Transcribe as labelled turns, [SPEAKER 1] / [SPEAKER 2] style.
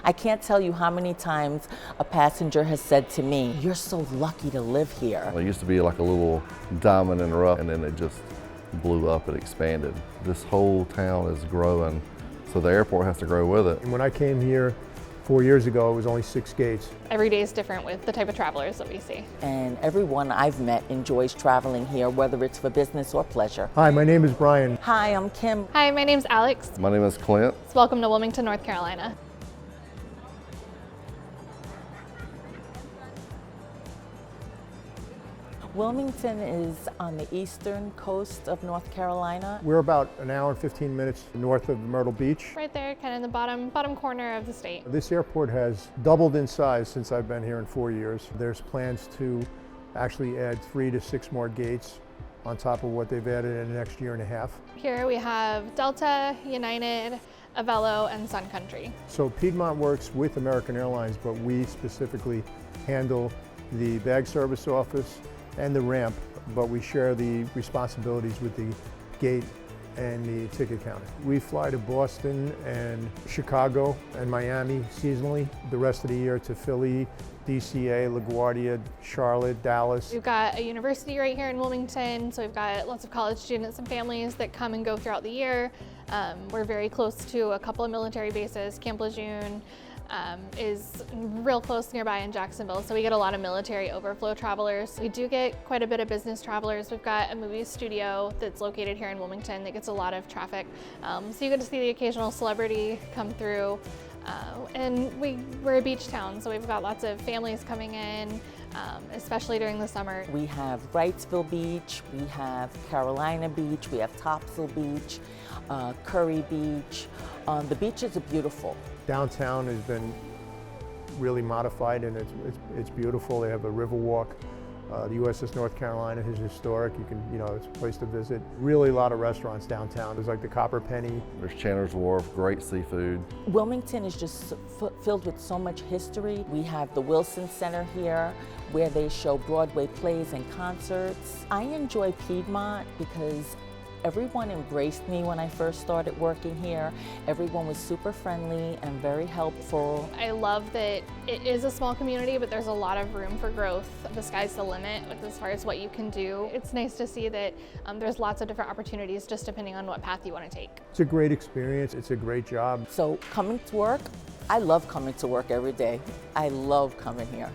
[SPEAKER 1] I can't tell you how many times a passenger has said to me, "You're so lucky to live here."
[SPEAKER 2] It used to be like a little diamond in the rough, and then it just blew up and expanded. This whole town is growing, so the airport has to grow with it.
[SPEAKER 3] And when I came here 4 years ago, it was only 6 gates.
[SPEAKER 4] Every day is different with the type of travelers that we see.
[SPEAKER 1] And everyone I've met enjoys traveling here, whether it's for business or pleasure.
[SPEAKER 3] Hi, my name is Brian.
[SPEAKER 1] Hi, I'm Kim.
[SPEAKER 4] Hi, my name's Alex.
[SPEAKER 2] My name is Clint.
[SPEAKER 4] Welcome to Wilmington, North Carolina.
[SPEAKER 1] Wilmington is on the eastern coast of North Carolina.
[SPEAKER 3] We're about an hour and 15 minutes north of Myrtle Beach.
[SPEAKER 4] Right there, kind of in the bottom corner of the state.
[SPEAKER 3] This airport has doubled in size since I've been here in 4 years. There's plans to actually add 3 to 6 more gates on top of what they've added in the next year and a half.
[SPEAKER 4] Here we have Delta, United, Avelo, and Sun Country.
[SPEAKER 3] So Piedmont works with American Airlines, but we specifically handle the bag service office and the ramp, but we share the responsibilities with the gate and the ticket counter. We fly to Boston and Chicago and Miami seasonally, the rest of the year to Philly, DCA, LaGuardia, Charlotte, Dallas.
[SPEAKER 4] We've got a university right here in Wilmington, so we've got lots of college students and families that come and go throughout the year. We're very close to a couple of military bases. Camp Lejeune is real close nearby in Jacksonville, so we get a lot of military overflow travelers. We do get quite a bit of business travelers. We've got a movie studio that's located here in Wilmington that gets a lot of traffic. So you get to see the occasional celebrity come through. And we're a beach town, so we've got lots of families coming in, especially during the summer.
[SPEAKER 1] We have Wrightsville Beach, we have Carolina Beach, we have Topsail Beach, Curry Beach. The beaches are beautiful.
[SPEAKER 3] Downtown has been really modified and it's beautiful. They have a river walk. The USS North Carolina is historic. It's a place to visit. Really a lot of restaurants downtown. There's like the Copper Penny.
[SPEAKER 2] There's Chandler's Wharf, great seafood.
[SPEAKER 1] Wilmington is just filled with so much history. We have the Wilson Center here, where they show Broadway plays and concerts. I enjoy Piedmont because everyone embraced me when I first started working here. Everyone was super friendly and very helpful.
[SPEAKER 4] I love that it is a small community, but there's a lot of room for growth. The sky's the limit as far as what you can do. It's nice to see that there's lots of different opportunities just depending on what path you want to take.
[SPEAKER 3] It's a great experience. It's a great job.
[SPEAKER 1] So coming to work, I love coming to work every day. I love coming here.